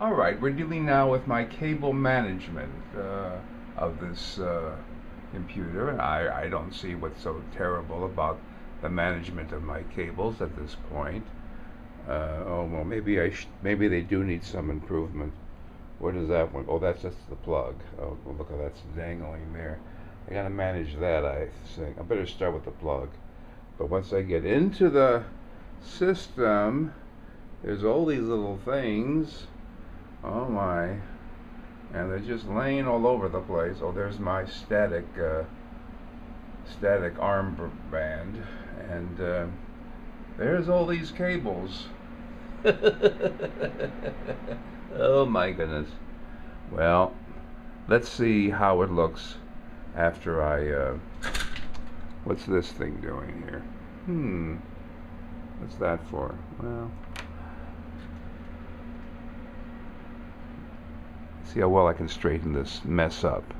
Alright, we're dealing now with my cable management of this computer, and I don't see what's so terrible about the management of my cables at this point. Oh well, maybe they do need some improvement. What is that one? Oh, that's just the plug. Oh, well, look, that's dangling there. I gotta manage that, I think. I better start with the plug. But once I get into the system, there's all these little things. Oh my. And they're just laying all over the place. Oh, there's my static armband. And there's all these cables. Oh my goodness. Well, let's see how it looks after what's this thing doing here? What's that for? Well, see how well I can straighten this mess up.